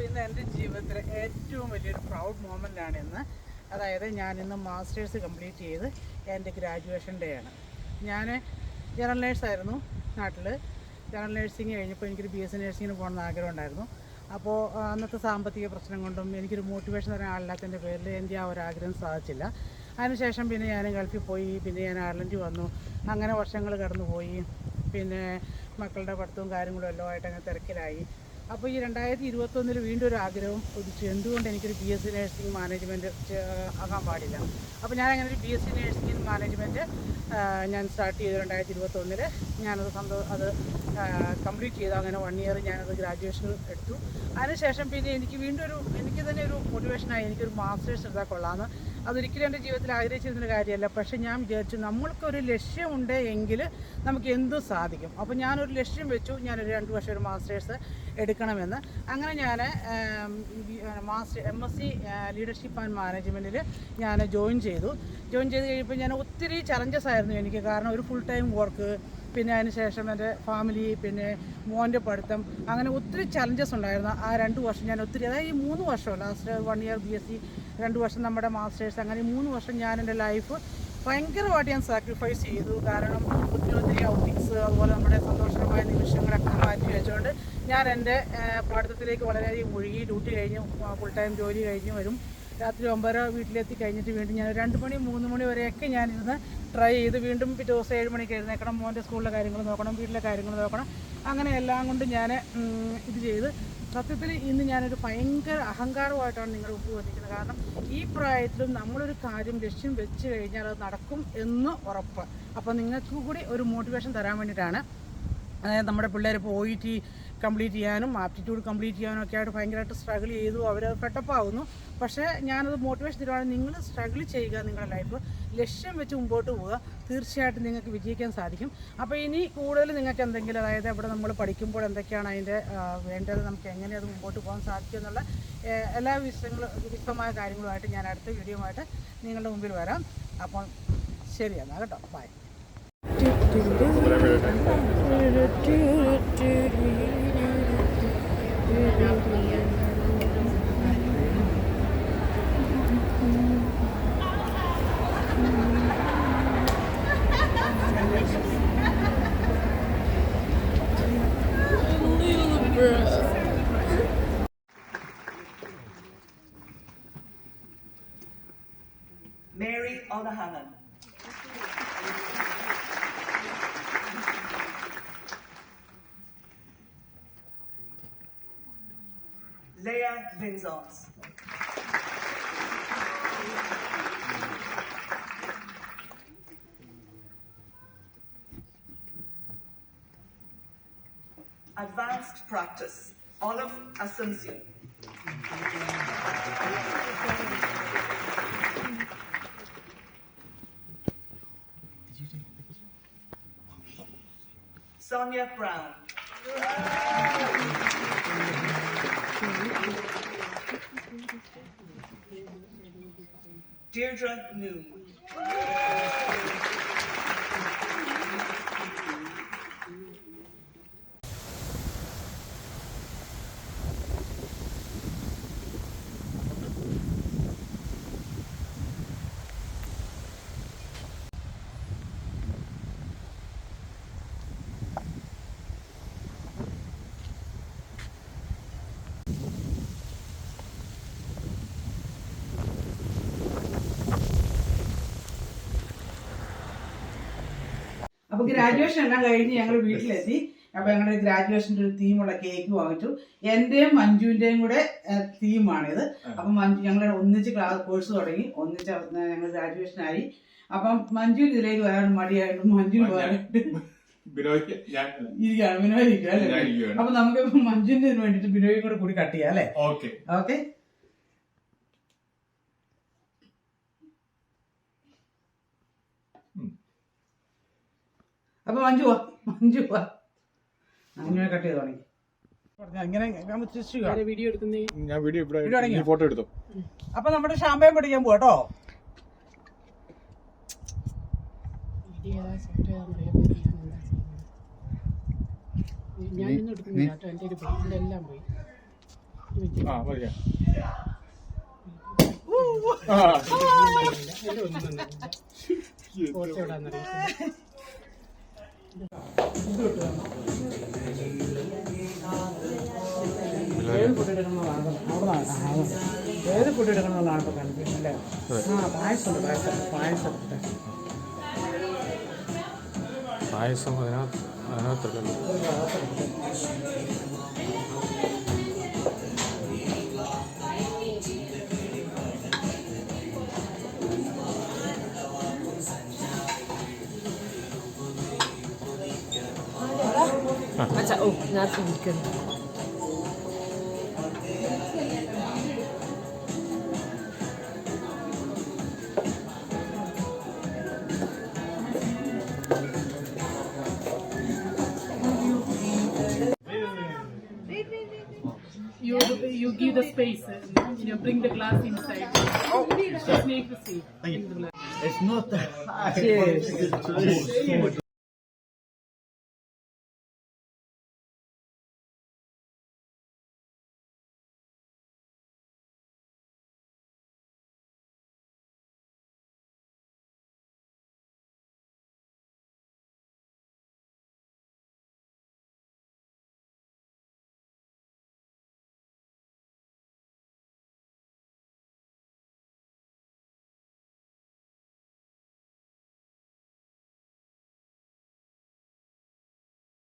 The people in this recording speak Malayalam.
അപ്പോൾ ഇന്ന് എൻ്റെ ജീവിതത്തിലെ ഏറ്റവും വലിയൊരു പ്രൗഡ് മൊമെൻ്റാണ് ഇന്ന്. അതായത് ഞാനിന്ന് മാസ്റ്റേഴ്സ് കംപ്ലീറ്റ് ചെയ്ത് എൻ്റെ ഗ്രാജുവേഷൻ ഡേ ആണ്. ഞാൻ ജനറൽ നേഴ്സായിരുന്നു നാട്ടിൽ. ജനറൽ നേഴ്സിംഗ് കഴിഞ്ഞപ്പോൾ എനിക്കൊരു BSc നേഴ്സിങ്ങിന് പോകണമെന്ന് ആഗ്രഹം ഉണ്ടായിരുന്നു. അപ്പോൾ അന്നത്തെ സാമ്പത്തിക പ്രശ്നം കൊണ്ടും എനിക്കൊരു മോട്ടിവേഷൻ തരാൻ ആളില്ലാത്തതിൻ്റെ പേരിൽ എൻ്റെ ആ ഒരു ആഗ്രഹം സാധിച്ചില്ല. അതിനുശേഷം പിന്നെ ഞാൻ ഗൾഫിൽ പോയി, പിന്നെ ഞാൻ അയർലൻഡിൽ വന്നു. അങ്ങനെ വർഷങ്ങൾ കടന്നുപോയി. പിന്നെ മക്കളുടെ പഠിത്തവും കാര്യങ്ങളും എല്ലാം ആയിട്ട് അങ്ങനെ തിരക്കിലായി. അപ്പോൾ ഈ 2021 വീണ്ടും ഒരു ആഗ്രഹം ഉദിച്ചു, എന്തുകൊണ്ട് എനിക്കൊരു BSc നേഴ്സിംഗ് മാനേജ്മെൻറ്റ് ആകാൻ പാടില്ല. അപ്പോൾ ഞാനങ്ങനെ ഒരു BSc നേഴ്സിംഗ് മാനേജ്മെൻറ്റ് ഞാൻ സ്റ്റാർട്ട് ചെയ്തു 2021. ഞാനത് അത് കംപ്ലീറ്റ് ചെയ്തു. അങ്ങനെ 1 ഇയർ ഞാനത് ഗ്രാജുവേഷൻ എടുത്തു. അതിനുശേഷം പിന്നെ എനിക്ക് തന്നെ ഒരു മോട്ടിവേഷനായി, എനിക്കൊരു മാസ്റ്റേഴ്സ് എടുത്താൽ കൊള്ളാമെന്ന്. അതൊരിക്കലും എൻ്റെ ജീവിതത്തിൽ ആഗ്രഹിച്ചിരുന്നൊരു കാര്യമല്ല. പക്ഷേ ഞാൻ വിചാരിച്ചു, നമ്മൾക്കൊരു ലക്ഷ്യമുണ്ട് എങ്കിൽ നമുക്ക് എന്തും സാധിക്കും. അപ്പോൾ ഞാനൊരു ലക്ഷ്യം വെച്ചു, ഞാനൊരു 2 വർഷം ഒരു മാസ്റ്റേഴ്സ് എടുക്കണമെന്ന്. അങ്ങനെ ഞാൻ MSc ലീഡർഷിപ്പ് ആൻഡ് മാനേജ്മെൻറ്റിൽ ഞാൻ ജോയിൻ ചെയ്ത് കഴിയുമ്പോൾ ഞാൻ ഒത്തിരി ചലഞ്ചസ് ആയിരുന്നു എനിക്ക്. കാരണം ഒരു ഫുൾ ടൈം വർക്ക്, പിന്നെ അതിന് ശേഷം എൻ്റെ ഫാമിലി, പിന്നെ മോൻ്റെ പഠിത്തം, അങ്ങനെ ഒത്തിരി ചലഞ്ചസ് ഉണ്ടായിരുന്നു ആ 2 വർഷം. ഞാൻ ഒത്തിരി, അതായത് ഈ 3 വർഷം, ലാസ്റ്റ് 1 ഇയർ BSc, 2 വർഷം നമ്മുടെ മാസ്റ്റേഴ്സ്, അങ്ങനെ 3 വർഷം ഞാൻ എൻ്റെ ലൈഫ് ഭയങ്കരമായിട്ട് ഞാൻ സാക്രിഫൈസ് ചെയ്തു. കാരണം ഒത്തിരി ഔട്ടിങ്സ്, അതുപോലെ നമ്മുടെ സന്തോഷകരമായ നിമിഷങ്ങളൊക്കെ മാറ്റി വെച്ചുകൊണ്ട് ഞാൻ എൻ്റെ പഠിത്തത്തിലേക്ക് വളരെയധികം മുഴുകി. ഡ്യൂട്ടി കഴിഞ്ഞ് ഫുൾ ടൈം ജോലി കഴിഞ്ഞ് വരും. രാത്രി 9 വീട്ടിലെത്തി കഴിഞ്ഞിട്ട് വീണ്ടും ഞാൻ 2 മണി 3 മണി വരെയൊക്കെ ഞാനിരുന്ന് ട്രൈ ചെയ്ത് വീണ്ടും പിറ്റേ ദിവസം 7 മണിക്ക് എഴുന്നേൽക്കണം, മോൻ്റെ സ്കൂളിലെ കാര്യങ്ങൾ നോക്കണം, വീട്ടിലെ കാര്യങ്ങൾ നോക്കണം. അങ്ങനെ എല്ലാം കൊണ്ട് ഞാൻ ഇത് ചെയ്ത് സത്യത്തിൽ ഇന്ന് ഞാനൊരു ഭയങ്കര അഹങ്കാരമായിട്ടാണ് നിങ്ങളുടെ മുമ്പ് വന്നിരിക്കുന്നത്. കാരണം ഈ പ്രായത്തിലും നമ്മളൊരു കാര്യം ലക്ഷ്യം വെച്ച് കഴിഞ്ഞാൽ അത് നടക്കും എന്ന് ഉറപ്പ്. അപ്പോൾ നിങ്ങൾക്ക് കൂടി ഒരു മോട്ടിവേഷൻ തരാൻ വേണ്ടിയിട്ടാണ്. അതായത് നമ്മുടെ പിള്ളേർ ഇപ്പോൾ OET കംപ്ലീറ്റ് ചെയ്യാനും ആപ്റ്റിറ്റ്യൂഡ് കംപ്ലീറ്റ് ചെയ്യാനും ഒക്കെ ആയിട്ട് ഭയങ്കരമായിട്ട് സ്ട്രഗിൾ ചെയ്തു, അവർ ഫെട്ടപ്പാവുന്നു. പക്ഷേ ഞാനത് മോട്ടിവേഷൻ തരുവാണ്, നിങ്ങൾ സ്ട്രഗിൾ ചെയ്യുക, നിങ്ങളുടെ ലൈഫ് ലക്ഷ്യം വെച്ച് മുമ്പോട്ട് പോവുക, തീർച്ചയായിട്ടും നിങ്ങൾക്ക് വിജയിക്കാൻ സാധിക്കും. അപ്പോൾ ഇനി കൂടുതൽ നിങ്ങൾക്ക് എന്തെങ്കിലും, അതായത് ഇവിടെ നമ്മൾ പഠിക്കുമ്പോൾ എന്തൊക്കെയാണ് അതിൻ്റെ വേണ്ടത്, നമുക്ക് എങ്ങനെ അത് മുമ്പോട്ട് പോകാൻ സാധിക്കും എന്നുള്ള എല്ലാ വിശദമായ കാര്യങ്ങളുമായിട്ട് ഞാൻ അടുത്ത വീഡിയോയുമായിട്ട് നിങ്ങളുടെ മുമ്പിൽ വരാം. അപ്പോൾ ശരി എന്നാൽ കേട്ടോ, by. Mary Onahanan. Leah Vinzons. Advanced practice, Olive Asuncion. Sonia Brown. Deirdre Noon. അപ്പോൾ ഗ്രാജുവേഷൻ എല്ലാം കഴിഞ്ഞ് ഞങ്ങൾ വീട്ടിലെത്തി. അപ്പോൾ ഞങ്ങളുടെ ഗ്രാജുവേഷൻ്റെ ഒരു തീമുള്ള കേക്ക് വാങ്ങിച്ചു. എന്റെയും മഞ്ജുവിന്റെയും കൂടെ തീമാണിത്. അപ്പം ഞങ്ങൾ ഒന്നിച്ച് കോഴ്സ് തുടങ്ങി, ഒന്നിച്ച് ഞങ്ങൾ ഗ്രാജുവേഷനായി. അപ്പം മഞ്ജു ഇതിലേക്ക് വരാൻ മടിയായിട്ട് മഞ്ജുവിന് പോകാനായിട്ട് ഇരിക്കുകയാണ്. ബിനോയ് ഇരിക്കുക അല്ലേ? അപ്പൊ നമുക്ക് മഞ്ജുവിന് വേണ്ടിട്ട് ബിനോയും കൂടി കട്ട് ചെയ്യാം അല്ലേ? ഓക്കെ. അപ്പൊ മഞ്ജു അങ്ങനെ കട്ട് ചെയ്ത് തുടങ്ങി. ഫോട്ടോ എടുത്തു. അപ്പൊ നമ്മുടെ ഷാമ്പയും പഠിക്കാൻ പോട്ടോ. ഞാനൊന്നും എടുക്കുന്നില്ല കേട്ടോ, എൻ്റെ ഒരു എല്ലാം പോയി. ആ മതിയാ ഏത് ഫുഡ് എടുക്കണമെന്നാണ് ഏത് ഫുഡ് എടുക്കണമെന്നാണ് ഇപ്പോൾ കൺഫ്യൂഷൻ അല്ലേ? പായസമുണ്ട് പായസം പായസം അതിനകത്തല്ലോ. Macam nasi ikan. You give the space, bring the glass inside. Just make the seat. It's not that. Cheers. So much